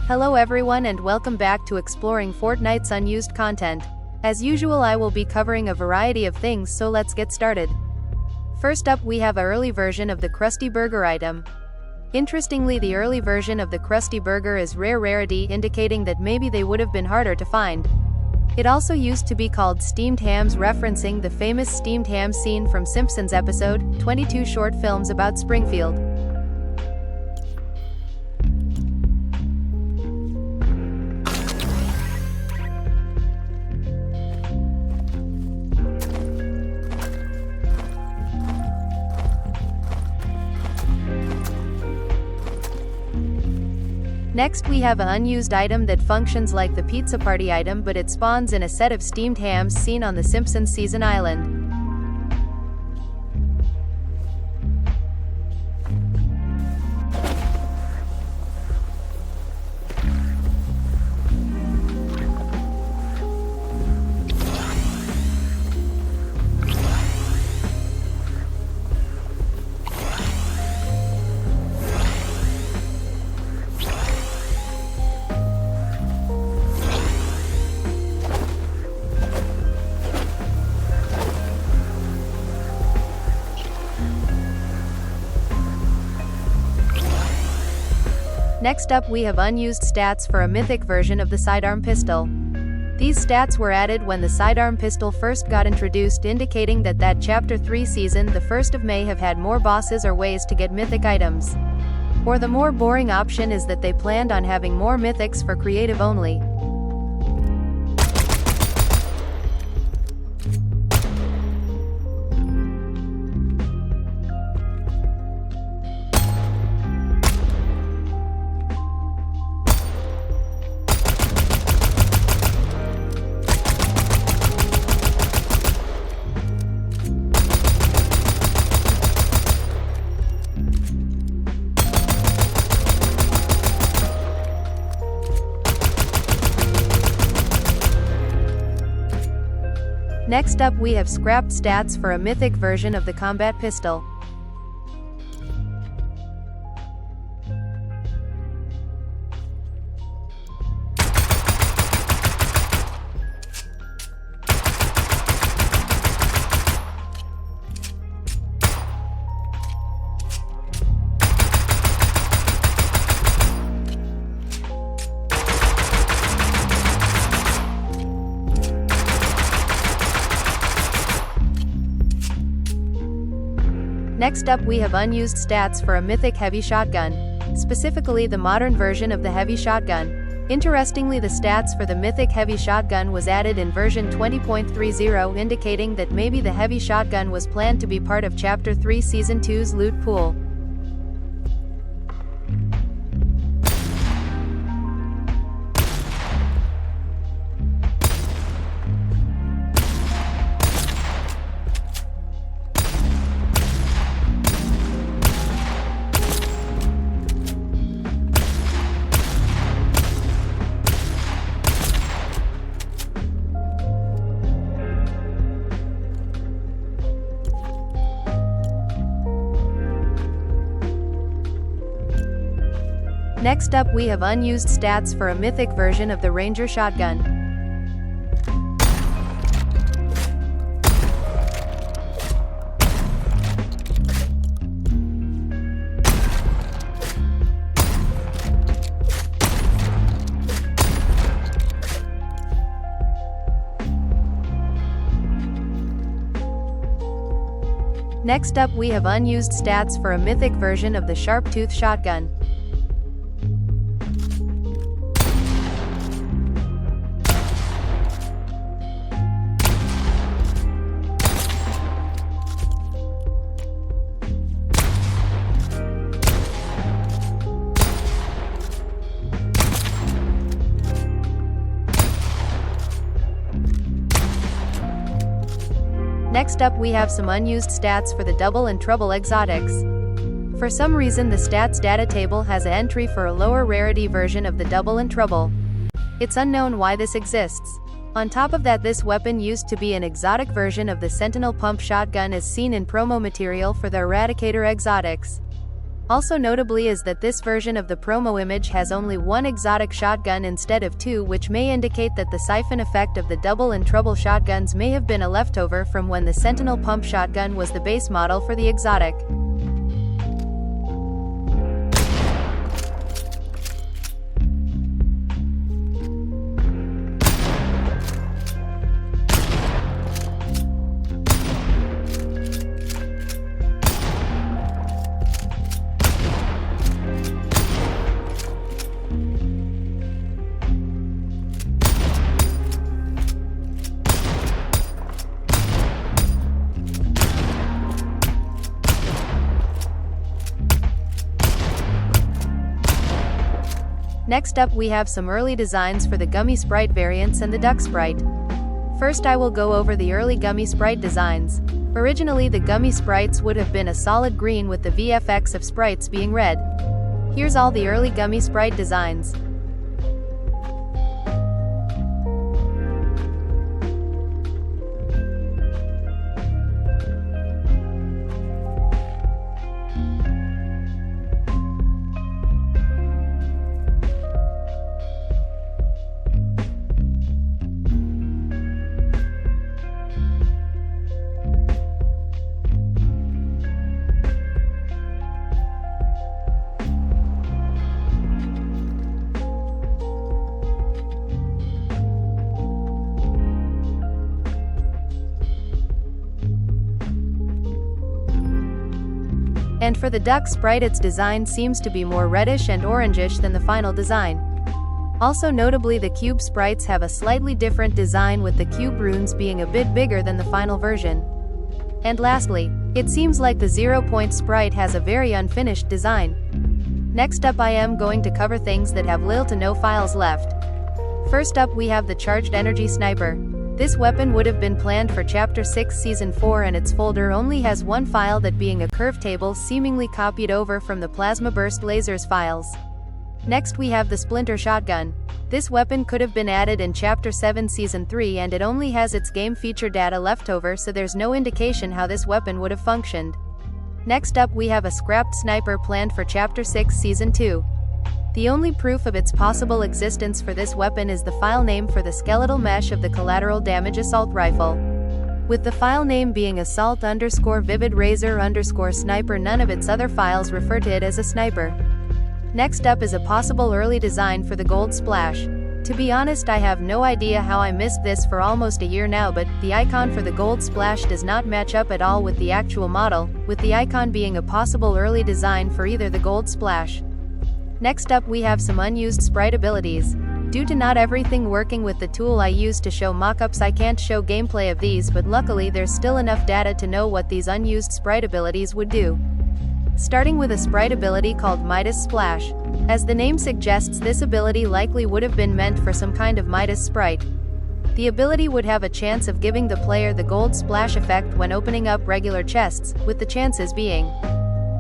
Hello everyone and welcome back to Exploring Fortnites Unused content. As usual, I will be covering a variety of things, so let's get started. First up, we have an early version of the Krusty Burger item. Interestingly, the early version of the Krusty Burger is rare rarity, indicating that maybe they would have been harder to find. It also used to be called steamed hams, referencing the famous steamed ham scene from Simpsons episode 22 short films about Springfield. Next, we have an unused item that functions like the pizza party item, but it spawns in a set of steamed hams seen on the Simpsons season island. Next up, we have unused stats for a mythic version of the sidearm pistol. These stats were added when the sidearm pistol first got introduced, indicating that Chapter 3 season, the 1st of May, have had more bosses or ways to get mythic items. Or the more boring option is that they planned on having more mythics for creative only. Next up, we have scrapped stats for a mythic version of the combat pistol. Next up, we have unused stats for a mythic heavy shotgun, specifically the modern version of the heavy shotgun. Interestingly, the stats for the mythic heavy shotgun was added in version 20.30, indicating that maybe the heavy shotgun was planned to be part of Chapter 3 Season 2's loot pool. Next up, we have unused stats for a mythic version of the Ranger shotgun. Next up, we have unused stats for a mythic version of the Sharp-Tooth shotgun. Next up, we have some unused stats for the Double and Trouble exotics. For some reason, the stats data table has an entry for a lower rarity version of the Double and Trouble. It's unknown why this exists. On top of that, this weapon used to be an exotic version of the Sentinel pump shotgun as seen in promo material for the Eradicator exotics. Also notably is that this version of the promo image has only one exotic shotgun instead of two, which may indicate that the siphon effect of the double and trouble shotguns may have been a leftover from when the Sentinel pump shotgun was the base model for the exotic. Next up we have some early designs for the Gummy Sprite variants and the Duck Sprite. First I will go over the early Gummy Sprite designs. Originally the Gummy Sprites would have been a solid green with the VFX of sprites being red. Here's all the early Gummy Sprite designs. And for the Duck Sprite, its design seems to be more reddish and orangish than the final design. Also notably the Cube Sprites have a slightly different design, with the cube runes being a bit bigger than the final version. And lastly, it seems like the 0 Point Sprite has a very unfinished design. Next up I am going to cover things that have little to no files left. First up we have the Charged Energy Sniper. This weapon would have been planned for Chapter 6 Season 4, and its folder only has one file, that being a curve table seemingly copied over from the Plasma Burst Lasers files. Next we have the Splinter Shotgun. This weapon could have been added in Chapter 7 Season 3, and it only has its game feature data left over, so there's no indication how this weapon would have functioned. Next up we have a Scrapped Sniper planned for Chapter 6 Season 2. The only proof of its possible existence for this weapon is the file name for the skeletal mesh of the Collateral Damage Assault Rifle. With the file name being Assault_Vivid Razor_Sniper, none of its other files refer to it as a sniper. Next up is a possible early design for the Gold Splash. To be honest, I have no idea how I missed this for almost a year now, but the icon for the Gold Splash does not match up at all with the actual model, with the icon being a possible early design for either the Gold Splash. Next up we have some unused sprite abilities. Due to not everything working with the tool I used to show mockups, I can't show gameplay of these, but luckily there's still enough data to know what these unused sprite abilities would do. Starting with a sprite ability called Midas Splash. As the name suggests, this ability likely would have been meant for some kind of Midas sprite. The ability would have a chance of giving the player the gold splash effect when opening up regular chests, with the chances being: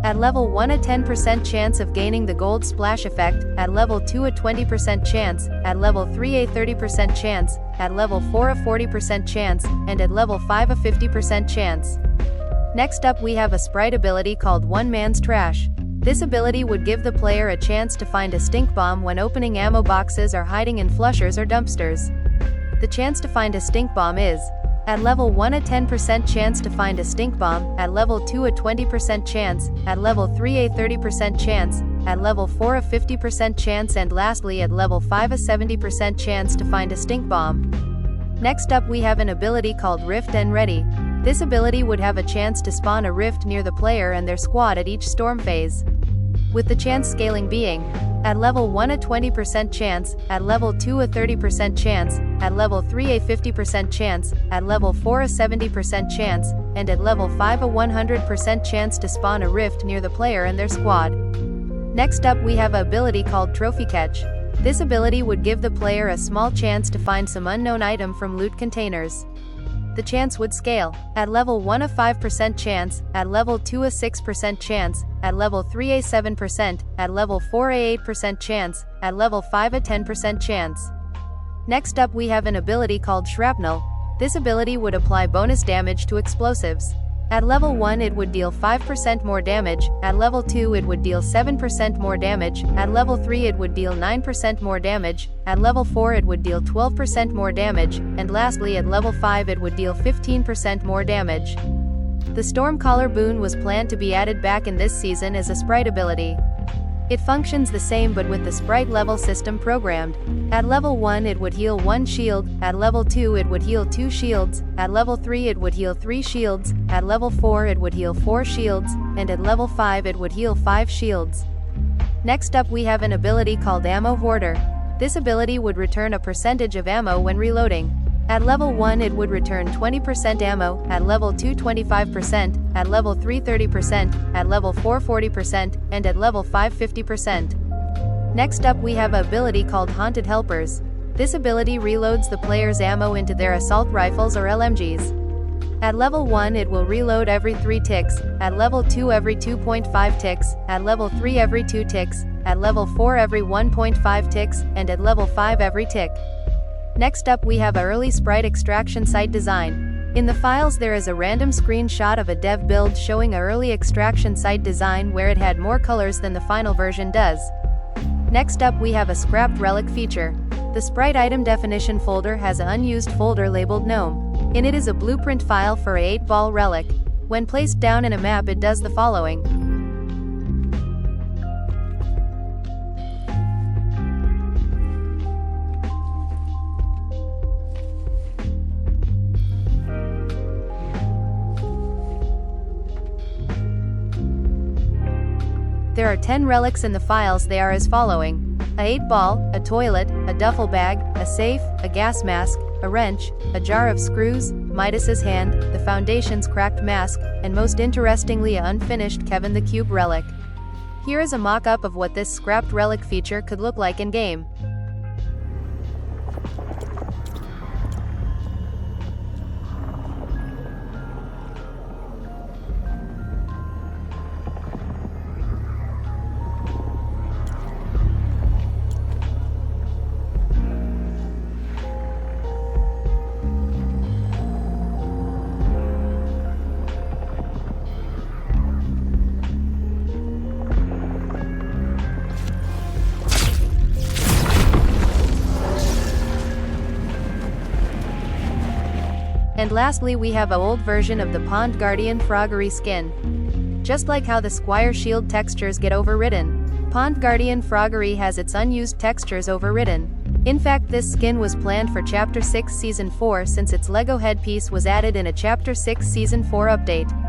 at level 1 a 10% chance of gaining the gold splash effect, at level 2 a 20% chance, at level 3 a 30% chance, at level 4 a 40% chance, and at level 5 a 50% chance. Next up we have a sprite ability called One Man's Trash. This ability would give the player a chance to find a stink bomb when opening ammo boxes or hiding in flushers or dumpsters. The chance to find a stink bomb is: at level 1 a 10% chance to find a stink bomb, at level 2 a 20% chance, at level 3 a 30% chance, at level 4 a 50% chance, and lastly at level 5 a 70% chance to find a stink bomb. Next up we have an ability called Rift and Ready. This ability would have a chance to spawn a rift near the player and their squad at each storm phase, with the chance scaling being: at level 1 a 20% chance, at level 2 a 30% chance, at level 3 a 50% chance, at level 4 a 70% chance, and at level 5 a 100% chance to spawn a rift near the player and their squad. Next up we have an ability called Trophy Catch. This ability would give the player a small chance to find some unknown item from loot containers. The chance would scale: at level 1 a 5% chance, at level 2 a 6% chance, at level 3 a 7%, at level 4 a 8% chance, at level 5 a 10% chance. Next up we have an ability called Shrapnel. This ability would apply bonus damage to explosives. At level 1 it would deal 5% more damage, at level 2 it would deal 7% more damage, at level 3 it would deal 9% more damage, at level 4 it would deal 12% more damage, and lastly at level 5 it would deal 15% more damage. The Stormcaller boon was planned to be added back in this season as a sprite ability. It functions the same but with the sprite level system programmed. At level 1 it would heal 1 shield, at level 2 it would heal 2 shields, at level 3 it would heal 3 shields, at level 4 it would heal 4 shields, and at level 5 it would heal 5 shields. Next up we have an ability called Ammo Hoarder. This ability would return a percentage of ammo when reloading. At level 1 it would return 20% ammo, at level 2 25%, at level 3 30%, at level 4 40%, and at level 5 50%. Next up we have an ability called Haunted Helpers. This ability reloads the player's ammo into their assault rifles or LMGs. At level 1 it will reload every 3 ticks, at level 2 every 2.5 ticks, at level 3 every 2 ticks, at level 4 every 1.5 ticks, and at level 5 every tick. Next up we have a early sprite extraction site design. In the files there is a random screenshot of a dev build showing a early extraction site design where it had more colors than the final version does. Next up we have a scrapped relic feature. The sprite item definition folder has an unused folder labeled gnome. In it is a blueprint file for a 8-ball relic. When placed down in a map it does the following. There are 10 relics in the files. They are as following: a 8-ball, a toilet, a duffel bag, a safe, a gas mask, a wrench, a jar of screws, Midas's hand, the Foundation's cracked mask, and most interestingly a unfinished Kevin the Cube relic. Here is a mock-up of what this scrapped relic feature could look like in game. And lastly we have an old version of the Pond Guardian Froggory skin. Just like how the Squire Shield textures get overridden, Pond Guardian Froggory has its unused textures overridden. In fact this skin was planned for Chapter 6 Season 4 since its LEGO headpiece was added in a Chapter 6 Season 4 update.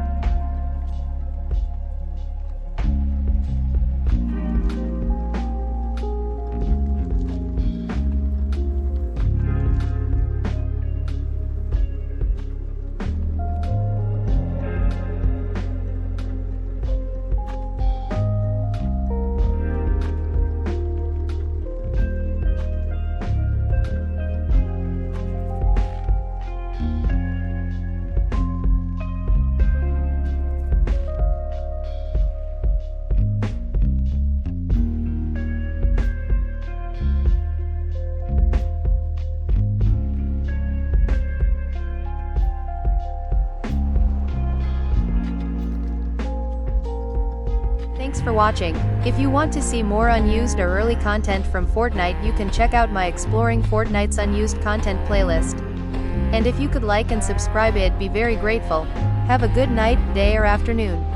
Thanks for watching. If you want to see more unused or early content from Fortnite, you can check out my Exploring Fortnite's Unused content playlist. And if you could like and subscribe, I'd be very grateful. Have a good night, day or afternoon.